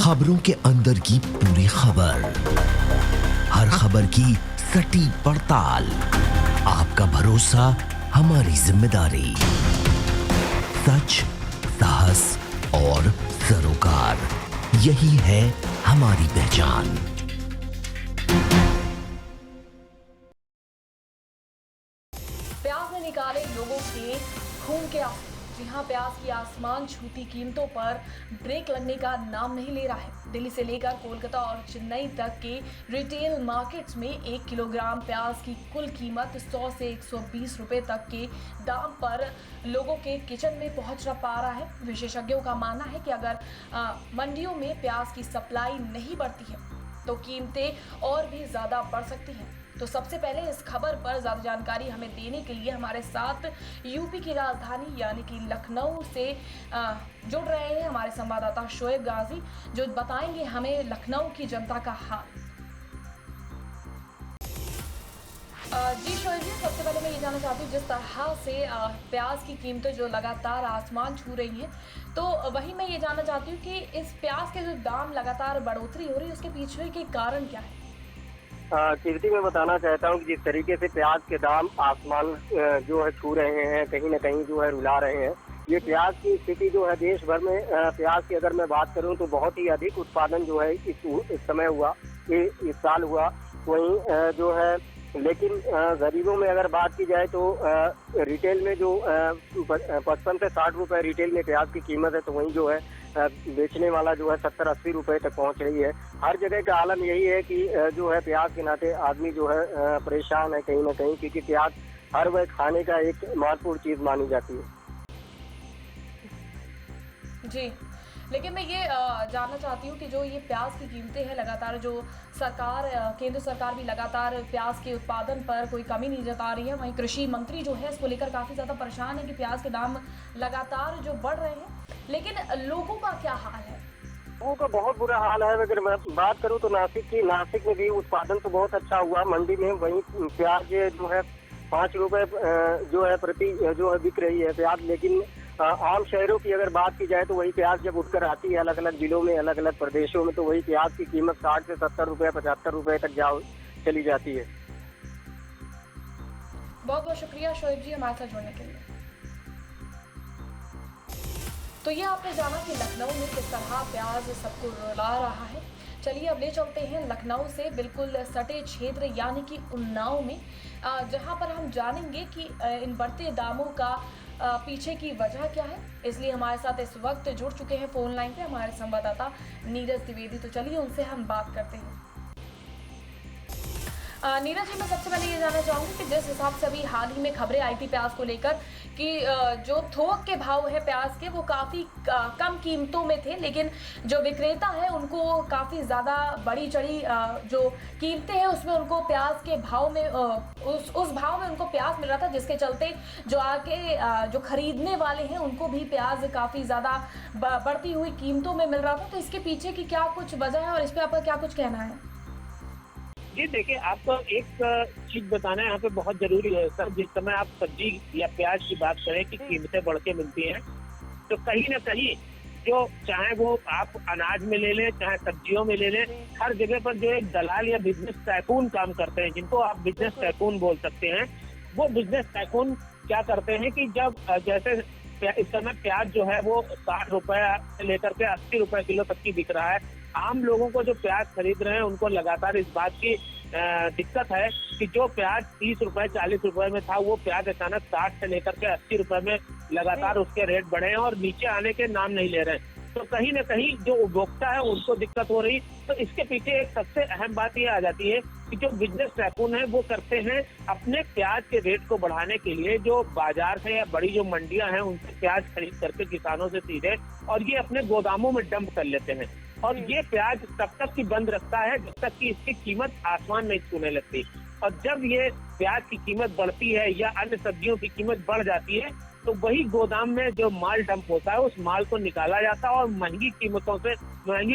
खबरों के अंदर की पूरी खबर, हर खबर की सटीक पड़ताल, आपका भरोसा हमारी जिम्मेदारी। सच, साहस और सरोकार, यही है हमारी पहचान। प्याज ने निकाले लोगों के खून के आंसू। जी हाँ, प्याज की आसमान छूती कीमतों पर ब्रेक लगने का नाम नहीं ले रहा है। दिल्ली से लेकर कोलकाता और चेन्नई तक के रिटेल मार्केट्स में 1 किलोग्राम प्याज की कुल कीमत 100 से 120 रुपए तक के दाम पर लोगों के किचन में पहुंच पा रहा है। विशेषज्ञों का मानना है कि अगर मंडियों में प्याज की सप्लाई नहीं बढ़ती है तो कीमतें और भी ज़्यादा बढ़ सकती हैं। तो सबसे पहले इस खबर पर ज़्यादा जानकारी हमें देने के लिए हमारे साथ यूपी की राजधानी यानी कि लखनऊ से जुड़ रहे हैं हमारे संवाददाता शोएब गाजी, जो बताएंगे हमें लखनऊ की जनता का हाल। जी शोएब जी, सबसे पहले मैं ये जानना चाहती हूँ, जिस तरह से प्याज की कीमतें जो लगातार आसमान छू रही हैं, तो वही मैं ये जानना चाहती हूँ कि इस प्याज के जो दाम लगातार बढ़ोतरी हो रही है उसके पीछे के कारण क्या है? कीर्ति, मैं बताना चाहता हूँ कि जिस तरीके से प्याज के दाम आसमान जो है छू रहे हैं, कहीं न कहीं जो है रुला रहे हैं। ये प्याज की स्थिति जो है देश भर में, प्याज की अगर मैं बात करूँ तो बहुत ही अधिक उत्पादन जो है इस समय हुआ, इस साल हुआ। वहीं जो है लेकिन गरीबों में अगर बात की जाए तो रिटेल में जो 55 से 60 रुपए रिटेल में प्याज की कीमत है, तो वहीं जो है बेचने वाला जो है 70-80 रुपए तक पहुंच रही है। हर जगह का आलम यही है कि जो है प्याज के नाते आदमी जो है परेशान है कहीं ना कहीं, क्योंकि प्याज हर वह खाने का एक महत्वपूर्ण चीज मानी जाती है। जी, लेकिन मैं ये जानना चाहती हूँ कि जो ये प्याज की कीमतें हैं लगातार, जो सरकार केंद्र सरकार भी लगातार प्याज के उत्पादन पर कोई कमी नहीं जता रही है, वहीं कृषि मंत्री जो है इसको लेकर काफ़ी ज़्यादा परेशान है कि प्याज के दाम लगातार जो बढ़ रहे हैं, लेकिन लोगों का क्या हाल है? लोगों का बहुत बुरा हाल है। अगर मैं बात करूँ तो नासिक में भी उत्पादन तो बहुत अच्छा हुआ मंडी में, वहीं प्याज जो है 5 रुपए जो है प्रति जो है बिक रही है प्याज। लेकिन आम शहरों की अगर बात की जाए तो वही प्याज जब उठकर आती है अलग अलग जिलों में, अलग अलग प्रदेशों में, तो वही प्याज की कीमत 60 से 70 रुपए 75 रुपए तक चली जाती है। बहुत बहुत शुक्रिया शोएब जी हमारे साथ जुड़ने के लिए। तो ये आपने जाना कि लखनऊ में किस तरह प्याज सबको रुला रहा है। चलिए अब ले चलते हैं लखनऊ से बिल्कुल सटे क्षेत्र यानी कि उन्नाव में, जहां पर हम जानेंगे कि इन बढ़ते दामों का पीछे की वजह क्या है। इसलिए हमारे साथ इस वक्त जुड़ चुके हैं फोन लाइन पे हमारे संवाददाता नीरज द्विवेदी। तो चलिए उनसे हम बात करते हैं। नीरज जी, मैं सबसे पहले ये जानना चाहूँगी कि जिस हिसाब से अभी हाल ही में खबरें आई थी प्याज को लेकर कि जो थोक के भाव है प्याज के वो काफ़ी कम कीमतों में थे, लेकिन जो विक्रेता है उनको काफ़ी ज़्यादा बड़ी चढ़ी जो कीमतें हैं उसमें उनको प्याज के भाव में उस भाव में उनको प्याज मिल रहा था, जिसके चलते जो आगे जो खरीदने वाले हैं उनको भी प्याज काफ़ी ज़्यादा बढ़ती हुई कीमतों में मिल रहा था। तो इसके पीछे की क्या कुछ वजह है और इस पर आपका क्या कुछ कहना है? जी देखिए, आपको एक चीज बताना है यहाँ पे बहुत जरूरी है सर। जिस समय आप सब्जी या प्याज की बात करें कि कीमतें बढ़ के मिलती हैं, तो कहीं ना कहीं जो चाहे वो आप अनाज में ले लें चाहे सब्जियों में ले लें, हर जगह पर जो एक दलाल या बिजनेस टाइकून काम करते हैं, जिनको आप बिजनेस टाइकून बोल सकते हैं, वो बिजनेस टाइकून क्या करते हैं कि जब जैसे इस समय प्याज जो है वो 60 रुपए से लेकर के 80 रुपए किलो तक की बिक रहा है। आम लोगों को जो प्याज खरीद रहे हैं उनको लगातार इस बात की दिक्कत है कि जो प्याज 30 रुपए 40 रुपए में था वो प्याज अचानक 60 से लेकर के 80 रुपए में लगातार उसके रेट बढ़े हैं और नीचे आने के नाम नहीं ले रहे हैं। तो कहीं ना कहीं जो उपभोक्ता है उनको दिक्कत हो रही। तो इसके पीछे एक सबसे अहम बात ये आ जाती है कि जो बिजनेस टाइकून है वो करते हैं अपने प्याज के रेट को बढ़ाने के लिए, जो बाजार से या बड़ी जो मंडियां हैं उनसे प्याज खरीद करके किसानों से सीधे, और ये अपने गोदामों में डंप कर लेते हैं। और ये प्याज तब तक की बंद रखता है जब तक कि इसकी कीमत आसमान नहीं छूने लगती। और जब ये प्याज की कीमत बढ़ती है या अन्य सब्जियों की कीमत बढ़ जाती है, तो वही गोदाम में जो माल डंप होता है उस माल को निकाला जाता है और महंगी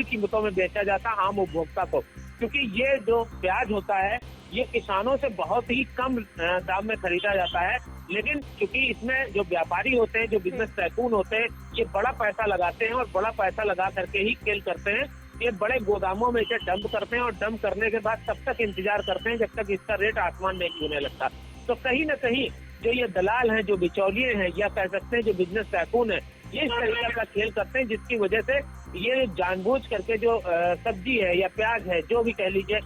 कीमतों में बेचा जाता है आम उपभोक्ता को। क्योंकि ये जो प्याज होता है ये किसानों से बहुत ही कम दाम में खरीदा जाता है, लेकिन क्योंकि इसमें जो व्यापारी होते हैं, जो बिजनेस टाइकून होते हैं, ये बड़ा पैसा लगाते हैं और बड़ा पैसा लगा करके ही खेल करते हैं। ये बड़े गोदामों में इसे डंप करते हैं और डंप करने के बाद तब तक इंतजार करते हैं जब तक इसका रेट आसमान नहीं छूने लगता। तो कहीं ना कहीं जो ये दलाल हैं, जो बिचौलिए हैं, या कह सकते हैं जो बिजनेस टाइकून है, ये इस तरीके का खेल करते हैं जिसकी वजह से ये जानबूझ करके जो सब्जी है या प्याज है, जो भी कह लीजिए,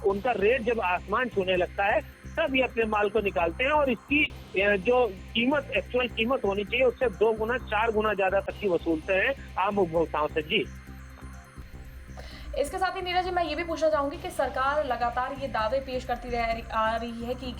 उनका रेट जब आसमान छूने लगता है तब ये अपने माल को निकालते हैं और इसकी जो कीमत, एक्चुअल कीमत होनी चाहिए, उससे 2 गुना 4 गुना ज्यादा तक की वसूलते हैं आम उपभोक्ताओं से। जी, इसके साथ ही नीरज जी, मैं ये भी पूछना चाहूंगी कि सरकार लगातार ये दावे पेश करती आ रही है कि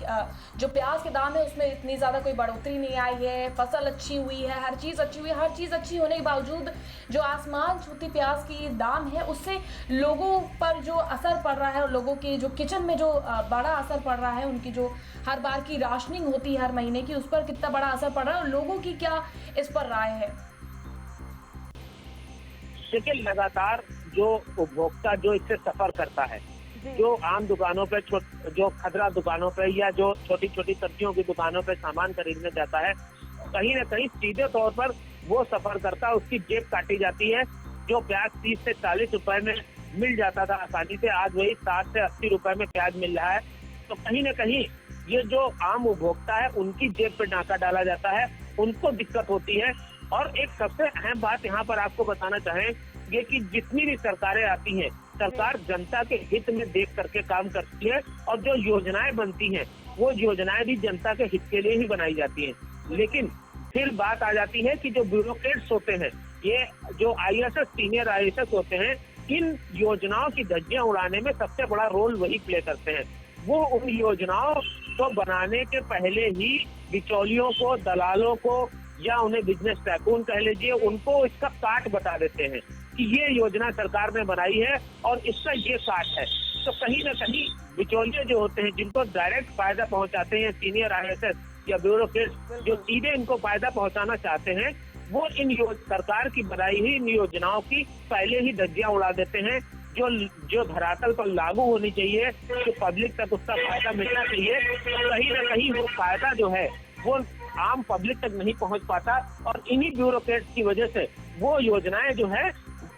जो प्याज के दाम है उसमें इतनी ज़्यादा कोई बढ़ोतरी नहीं आई है, फसल अच्छी हुई है, हर चीज़ अच्छी हुई है। हर चीज़ अच्छी होने के बावजूद जो आसमान छूती प्याज की दाम है उससे लोगों पर जो असर पड़ रहा है और लोगों के जो किचन में जो बड़ा असर पड़ रहा है, उनकी जो हर बार की राशनिंग होती है हर महीने की, उस पर कितना बड़ा असर पड़ रहा है और लोगों की क्या इस पर राय है? देखिए, लगातार जो उपभोक्ता जो इससे सफर करता है, जो आम दुकानों पे, जो खुदरा दुकानों पे या जो छोटी छोटी सब्जियों की दुकानों पे सामान खरीदने जाता है, कहीं ना कहीं सीधे तौर पर वो सफर करता है, उसकी जेब काटी जाती है। जो प्याज 30 से 40 रुपए में मिल जाता था आसानी से, आज वही 60 से 80 रुपए में प्याज मिल रहा है। तो कहीं ना कहीं ये जो आम उपभोक्ता है उनकी जेब पे डाका डाला जाता है, उनको दिक्कत होती है। और एक सबसे अहम बात यहाँ पर आपको बताना चाहेंगे कि जितनी भी सरकारें आती हैं, सरकार जनता के हित में देख करके काम करती है और जो योजनाएं बनती हैं वो योजनाएं भी जनता के हित के लिए ही बनाई जाती हैं। लेकिन फिर बात आ जाती है कि जो ब्यूरोक्रेट्स होते हैं, ये जो IAS सीनियर IAS होते हैं, इन योजनाओं की धज्जियां उड़ाने में सबसे बड़ा रोल वही प्ले करते हैं। वो उन योजनाओं को बनाने के पहले ही बिचौलियों को, दलालों को या उन्हें बिजनेस टाइकून कह लीजिए, उनको इसका काट बता देते हैं कि ये योजना सरकार ने बनाई है और इसका ये काट है। तो कहीं ना कहीं बिचौलिए जो होते हैं, जिनको डायरेक्ट फायदा पहुंचाते हैं सीनियर IAS या ब्यूरोक्रेट्स, जो सीधे इनको फायदा पहुंचाना चाहते हैं, वो इन सरकार की बनाई हुई इन योजनाओं की पहले ही धज्जियां उड़ा देते हैं। जो धरातल पर लागू होनी चाहिए, जो पब्लिक तक उसका फायदा मिलना चाहिए, तो कहीं ना कहीं वो फायदा जो है वो आम पब्लिक तक नहीं पहुंच पाता और इन्हीं ब्यूरोक्रेट्स की वजह से वो योजनाएं जो है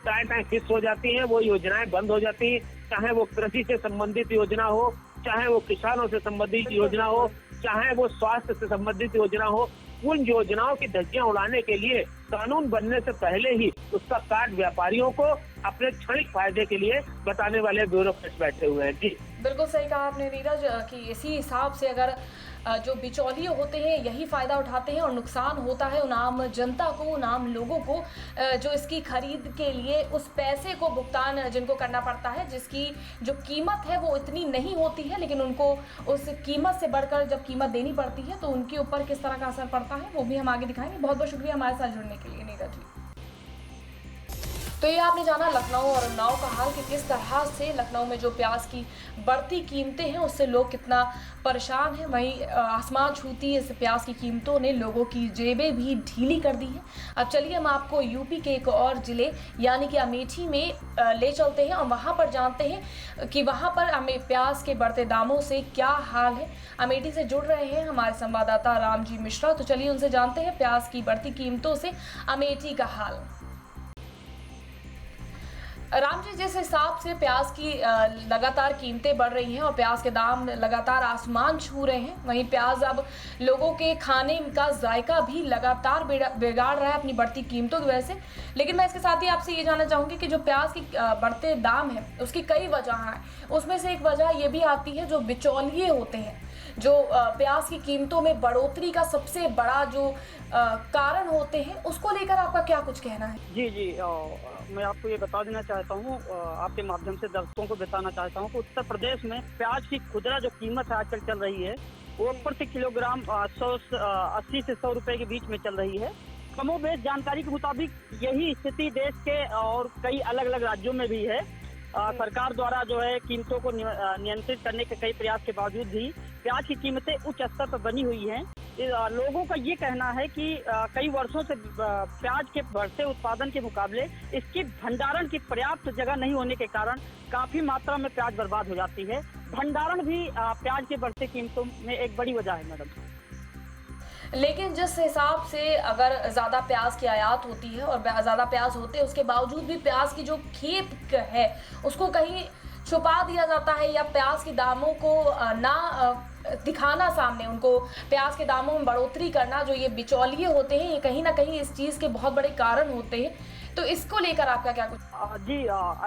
टाइम फिक्स हो जाती हैं, वो योजनाएं बंद हो जाती हैं। चाहे वो कृषि से संबंधित योजना हो, चाहे वो किसानों से संबंधित योजना हो, चाहे वो स्वास्थ्य से संबंधित योजना हो, उन योजनाओं की धज्जियां उड़ाने के लिए कानून बनने से पहले ही उसका काट व्यापारियों को अपने क्षणिक फायदे के लिए बताने वाले ब्यूरोक्रेट्स बैठे हुए हैं। जी, बिल्कुल सही कहा आपने नीरज कि इसी हिसाब से अगर जो बिचौलिए होते हैं यही फ़ायदा उठाते हैं और नुकसान होता है उन आम जनता को, उन आम लोगों को, जो इसकी खरीद के लिए उस पैसे को भुगतान जिनको करना पड़ता है, जिसकी जो कीमत है वो इतनी नहीं होती है, लेकिन उनको उस कीमत से बढ़कर जब कीमत देनी पड़ती है तो उनके ऊपर किस तरह का असर पड़ता है वो भी हम आगे दिखाएंगे। बहुत बहुत शुक्रिया हमारे साथ जुड़ने के लिए नीरज जी। तो ये आपने जाना लखनऊ और उन्नाव का हाल कि किस तरह से लखनऊ में जो प्याज की बढ़ती कीमतें हैं उससे लोग कितना परेशान हैं। वहीं आसमान छूती इस प्याज की कीमतों ने लोगों की जेबें भी ढीली कर दी हैं। अब चलिए हम आपको यूपी के एक और ज़िले यानी कि अमेठी में ले चलते हैं और वहाँ पर जानते हैं कि वहाँ पर हमें प्याज के बढ़ते दामों से क्या हाल है। अमेठी से जुड़ रहे हैं हमारे संवाददाता रामजी मिश्रा, तो चलिए उनसे जानते हैं प्याज की बढ़ती कीमतों से अमेठी का हाल। राम जी, जिस हिसाब से प्याज की लगातार कीमतें बढ़ रही हैं और प्याज के दाम लगातार आसमान छू रहे हैं, वहीं प्याज अब लोगों के खाने का जायका भी लगातार बिगाड़ रहा है अपनी बढ़ती कीमतों की वजह से। लेकिन मैं इसके साथ ही आपसे ये जानना चाहूँगी कि जो प्याज की बढ़ते दाम है उसकी कई वजह हैं, उसमें से एक वजह ये भी आती है जो बिचौलिए होते हैं, जो प्याज की कीमतों में बढ़ोतरी का सबसे बड़ा जो कारण होते हैं, उसको लेकर आपका क्या कुछ कहना है? जी, मैं आपको ये बता देना चाहता हूँ, आपके माध्यम से दर्शकों को बताना चाहता हूँ कि उत्तर प्रदेश में प्याज की खुदरा जो कीमत आजकल चल रही है वो प्रति किलोग्राम 80 से 100 रुपए के बीच में चल रही है। कमोबेश जानकारी के मुताबिक यही स्थिति देश के और कई अलग अलग राज्यों में भी है। सरकार द्वारा जो है कीमतों को नियंत्रित करने के कई प्रयास के बावजूद भी प्याज की कीमतें उच्च स्तर पर बनी हुई हैं। लोगों का ये कहना है कि कई वर्षों से प्याज के बढ़ते उत्पादन के मुकाबले इसकी भंडारण की पर्याप्त जगह नहीं होने के कारण काफी मात्रा में प्याज बर्बाद हो जाती है। भंडारण भी प्याज के बढ़ते कीमतों में एक बड़ी वजह है। मैडम, लेकिन जिस हिसाब से अगर ज़्यादा प्याज की आयात होती है और ज़्यादा प्याज होते हैं, उसके बावजूद भी प्याज की जो खेप है उसको कहीं छुपा दिया जाता है या प्याज के दामों को ना दिखाना सामने, उनको प्याज के दामों में बढ़ोतरी करना, जो ये बिचौलिए होते हैं, ये कहीं ना कहीं इस चीज़ के बहुत बड़े कारण होते हैं। तो इसको लेकर आपका क्या कुछ? जी,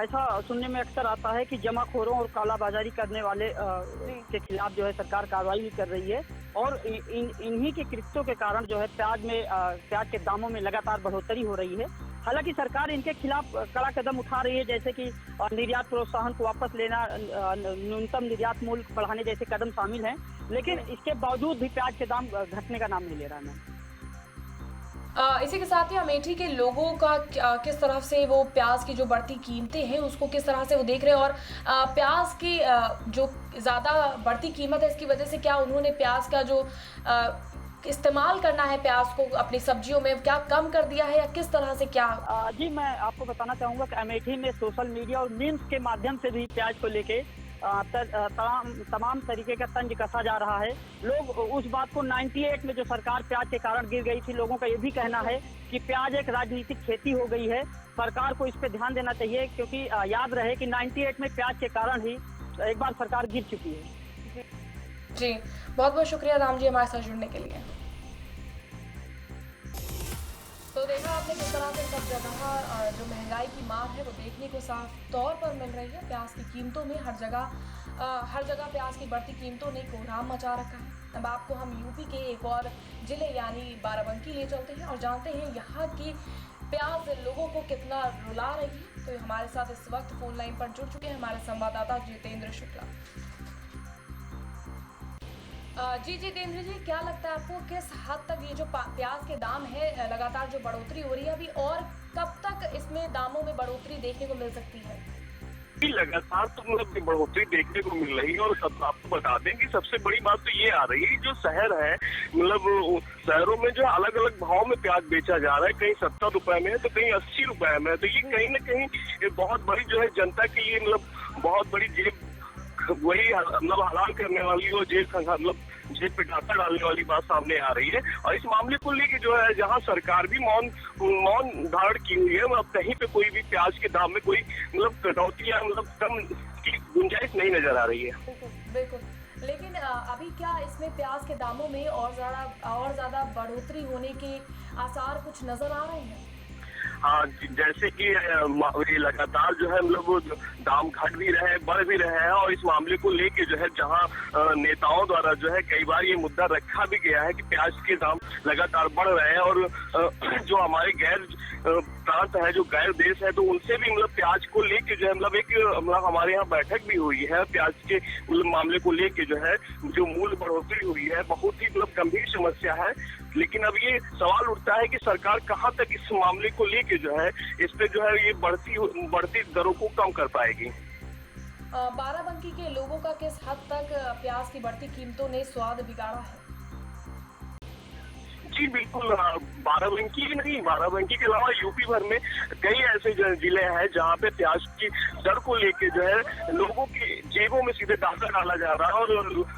ऐसा सुनने में अक्सर आता है कि जमाखोरों और कालाबाजारी करने वाले के खिलाफ जो है सरकार कार्रवाई भी कर रही है और इन्हीं के कृत्यों के कारण जो है प्याज के दामों में लगातार बढ़ोतरी हो रही है। हालांकि सरकार इनके खिलाफ कड़ा कदम उठा रही है, जैसे कि निर्यात प्रोत्साहन को वापस लेना, न्यूनतम निर्यात मूल्य बढ़ाने जैसे कदम शामिल हैं, लेकिन इसके बावजूद भी प्याज के दाम घटने का नाम नहीं ले रहा है। इसी के साथ ही अमेठी के लोगों का किस तरह से वो प्याज की जो बढ़ती कीमतें हैं उसको किस तरह से वो देख रहे हैं, और प्याज की जो ज़्यादा बढ़ती कीमत है इसकी वजह से क्या उन्होंने प्याज का जो इस्तेमाल करना है प्याज को अपनी सब्जियों में क्या कम कर दिया है या किस तरह से क्या? जी, मैं आपको बताना चाहूँगा कि अमेठी में सोशल मीडिया और मीम्स के माध्यम से भी प्याज को लेके तमाम तरीके का तंज कसा जा रहा है। लोग उस बात को 98 में जो सरकार प्याज के कारण गिर गई थी, लोगों का ये भी कहना है कि प्याज एक राजनीतिक खेती हो गई है। सरकार को इस पे ध्यान देना चाहिए, क्योंकि याद रहे कि 98 में प्याज के कारण ही एक बार सरकार गिर चुकी है। जी, बहुत बहुत शुक्रिया राम जी हमारे साथ जुड़ने के लिए। तो देखा आपने किस तरह से सब जगह जो महंगाई की मार है वो देखने को साफ तौर पर मिल रही है। प्याज की कीमतों में हर जगह प्याज की बढ़ती कीमतों ने कोहराम मचा रखा है। अब आपको हम यूपी के एक और जिले यानी बाराबंकी ले चलते हैं और जानते हैं यहाँ की प्याज लोगों को कितना रुला रही है। तो हमारे साथ इस वक्त फोन लाइन पर जुड़ चुके हैं हमारे संवाददाता जितेंद्र शुक्ला। जी जितेंद्र जी, क्या लगता है आपको किस हद तक ये जो प्याज के दाम है लगातार जो बढ़ोतरी हो रही है अभी, और कब तक इसमें दामों में बढ़ोतरी देखने को मिल सकती है? लगातार तो मतलब बढ़ोतरी देखने को मिल रही है और सब आपको बता दें कि सबसे बड़ी बात तो ये आ रही है, जो शहर है मतलब शहरों में जो अलग अलग भाव में प्याज बेचा जा रहा है, कहीं 70 रुपए में है तो कहीं 80 रुपए में है। तो ये कहीं ना कहीं बहुत बड़ी जो है जनता के लिए मतलब बहुत बड़ी जेब वही मतलब हलाल करने वाली और जेब पे डाका डालने वाली बात सामने आ रही है। और इस मामले को लेके जो है जहां सरकार भी मौन धारण की हुई है, अब कहीं पे कोई भी प्याज के दाम में कोई मतलब कटौती या मतलब कम की गुंजाइश नहीं नजर आ रही है। बिल्कुल। लेकिन अभी क्या इसमें प्याज के दामों में और ज्यादा बढ़ोतरी होने के आसार कुछ नजर आ रहे हैं? हाँ, जैसे कि लगातार जो है मतलब दाम घट भी रहे बढ़ भी रहे हैं और इस मामले को लेके जो है जहां नेताओं द्वारा जो है कई बार ये मुद्दा रखा भी गया है कि प्याज के दाम लगातार बढ़ रहे हैं और जो हमारे गैर प्रांत है, जो गैर देश है, तो उनसे भी मतलब प्याज को लेके जो है मतलब एक मतलब हमारे यहाँ बैठक भी हुई है। प्याज के मतलब मामले को लेके जो है जो मूल्य बढ़ोतरी हुई है बहुत ही मतलब गंभीर समस्या है। लेकिन अब ये सवाल उठता है कि सरकार कहाँ तक इस मामले को लेके जो है इस पे जो है ये बढ़ती दरों को कम कर पाएगी। बाराबंकी के लोगों का किस हद तक प्याज की बढ़ती कीमतों ने स्वाद बिगाड़ा है? जी बिल्कुल, बाराबंकी के अलावा यूपी भर में कई ऐसे जिले हैं जहाँ पे प्याज की दर को लेके जो है लोगों की जेबों में सीधे डाका डाला जा रहा है और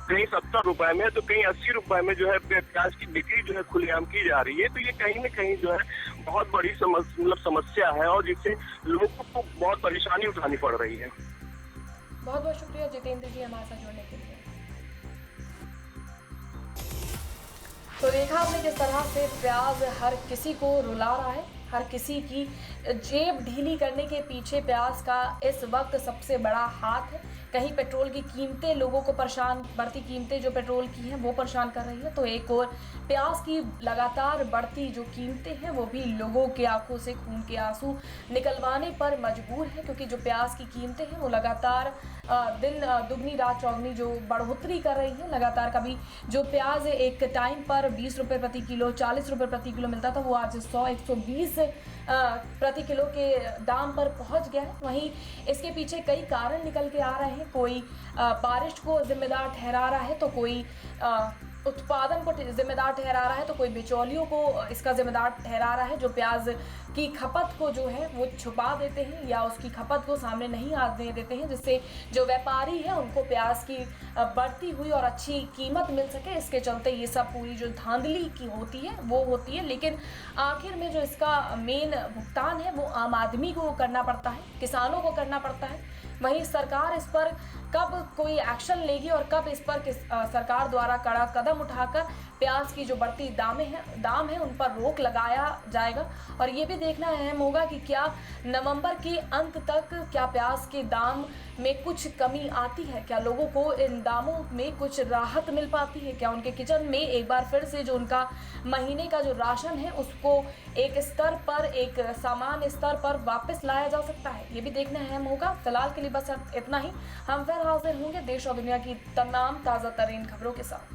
कहीं 70 रुपए में तो कहीं 80 रुपए में जो है प्याज की बिक्री जो है खुलेआम की जा रही है। तो ये कहीं न कहीं जो है बहुत बड़ी समस्या है और जिससे लोगों को बहुत परेशानी उठानी पड़ रही है। बहुत बहुत शुक्रिया जितेंद्र जी हमारे साथ जुड़ने के लिए। तो देखा आपने किस तरह से प्याज हर किसी को रुला रहा है, हर किसी की जेब ढीली करने के पीछे प्याज का इस वक्त सबसे बड़ा हाथ है। कहीं पेट्रोल की कीमतें लोगों को परेशान, बढ़ती कीमतें जो पेट्रोल की हैं वो परेशान कर रही है, तो एक और प्याज की लगातार बढ़ती जो कीमतें हैं वो भी लोगों के आंखों से खून के आंसू निकलवाने पर मजबूर है, क्योंकि जो प्याज की कीमतें हैं वो लगातार दिन दुगनी रात चौगनी जो बढ़ोतरी कर रही है। लगातार कभी जो प्याज एक टाइम पर 20 रुपये प्रति किलो, 40 रुपये प्रति किलो मिलता था, वो आज 100-120 प्रति किलो के दाम पर पहुंच गया है। वहीं इसके पीछे कई कारण निकल के आ रहे हैं। कोई बारिश को जिम्मेदार ठहरा रहा है, तो कोई उत्पादन को जिम्मेदार ठहरा रहा है तो कोई बिचौलियों को इसका जिम्मेदार ठहरा रहा है, जो प्याज की खपत को जो है वो छुपा देते हैं या उसकी खपत को सामने नहीं आने देते हैं, जिससे जो व्यापारी है उनको प्याज की बढ़ती हुई और अच्छी कीमत मिल सके। इसके चलते ये सब पूरी जो धांधली की होती है वो होती है, लेकिन आखिर में जो इसका मेन भुगतान है वो आम आदमी को करना पड़ता है, किसानों को करना पड़ता है। वहीं सरकार इस पर कब कोई एक्शन लेगी और कब इस पर सरकार द्वारा कड़ा कदम उठाकर प्याज की जो बढ़ती दाम है उन पर रोक लगाया जाएगा। और ये भी देखना अहम होगा कि क्या नवंबर के अंत तक क्या प्याज के दाम में कुछ कमी आती है, क्या लोगों को इन दामों में कुछ राहत मिल पाती है, क्या उनके किचन में एक बार फिर से जो उनका महीने का जो राशन है उसको एक स्तर पर, एक सामान्य स्तर पर वापस लाया जा सकता है। ये भी देखना अहम होगा। फिलहाल के लिए बस इतना ही। हम फिर हाजिर होंगे देश और दुनिया की तमाम ताज़ा तरीन खबरों के साथ।